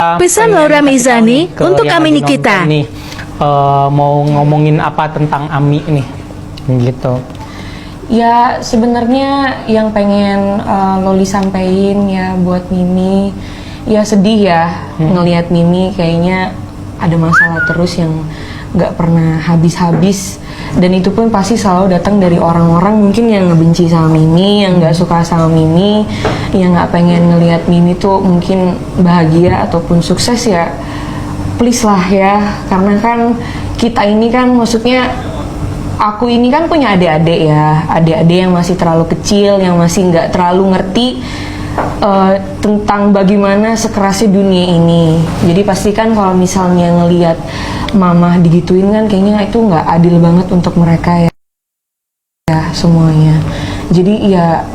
Pesan Laura Mizani untuk Ami Nikita. Nih, mau ngomongin apa tentang Ami nih, gitu. Ya sebenarnya yang pengen Loli sampein ya buat Mimi, ya sedih ya ngelihat Mimi kayaknya ada masalah terus yang nggak pernah habis-habis, dan itu pun pasti selalu datang dari orang-orang mungkin yang ngebenci sama Mimi, yang nggak suka sama Mimi, yang nggak pengen ngelihat Mimi tuh mungkin bahagia ataupun sukses. Ya please lah ya, karena kan kita ini kan maksudnya aku ini kan punya adik-adik ya, adik-adik yang masih terlalu kecil, yang masih nggak terlalu ngerti tentang bagaimana sekerasnya dunia ini. Jadi pastikan kalau misalnya ngelihat mama digituin kan kayaknya itu nggak adil banget untuk mereka ya, semuanya. Jadi ya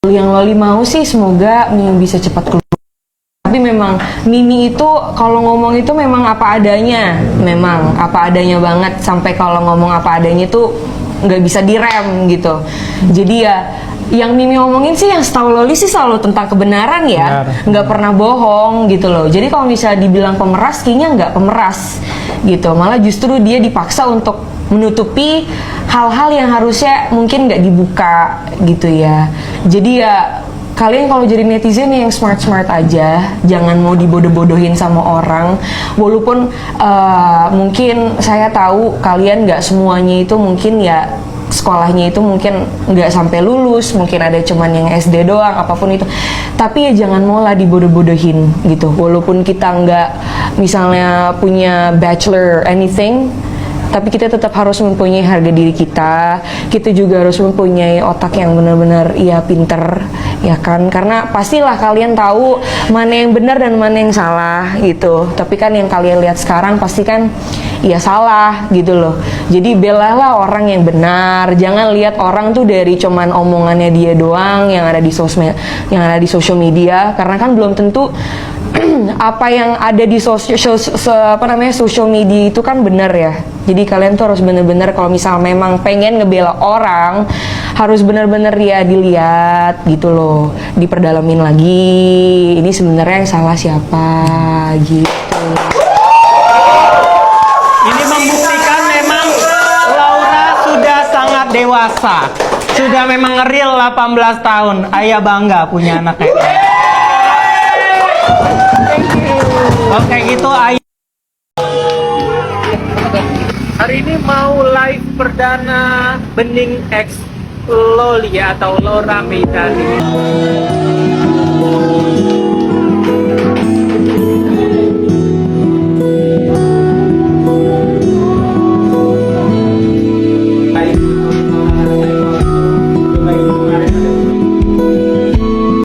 yang Loli mau sih semoga Mimi bisa cepat keluar. Tapi memang Mimi itu kalau ngomong itu memang apa adanya, memang apa adanya banget, sampai kalau ngomong apa adanya itu nggak bisa direm gitu. Jadi ya yang Mimi ngomongin sih yang setahu Loli sih selalu tentang kebenaran ya, nggak pernah bohong gitu loh. Jadi kalau misalnya dibilang pemeras, kayaknya nggak pemeras gitu, malah justru dia dipaksa untuk menutupi hal-hal yang harusnya mungkin nggak dibuka gitu ya. Jadi ya kalian kalau jadi netizen yang smart-smart aja, jangan mau dibodoh-bodohin sama orang. Walaupun mungkin saya tahu kalian nggak semuanya itu mungkin ya sekolahnya itu mungkin nggak sampai lulus, mungkin ada cuman yang SD doang, apapun itu. Tapi ya jangan mau lah dibodoh-bodohin gitu. Walaupun kita nggak misalnya punya bachelor anything, tapi kita tetap harus mempunyai harga diri kita. Kita juga harus mempunyai otak yang benar-benar ya pinter, ya kan? Karena pastilah kalian tahu mana yang benar dan mana yang salah gitu. Tapi kan yang kalian lihat sekarang pasti kan ya salah gitu loh. Jadi belalah orang yang benar. Jangan lihat orang tuh dari cuman omongannya dia doang yang ada di sosmed, yang ada di social media. Karena kan belum tentu apa yang ada di social media itu kan benar ya. Jadi kalian tuh harus bener-bener kalau misal memang pengen ngebela orang, harus bener-bener ya dilihat gitu loh, diperdalamin lagi. Ini sebenarnya yang salah siapa gitu. Ini membuktikan memang Laura sudah sangat dewasa, sudah memang real 18 tahun. Ayah bangga punya anak kayak gitu. Oke gitu Ayah. Hari ini mau live perdana Bening X Loli atau Laura Mizani.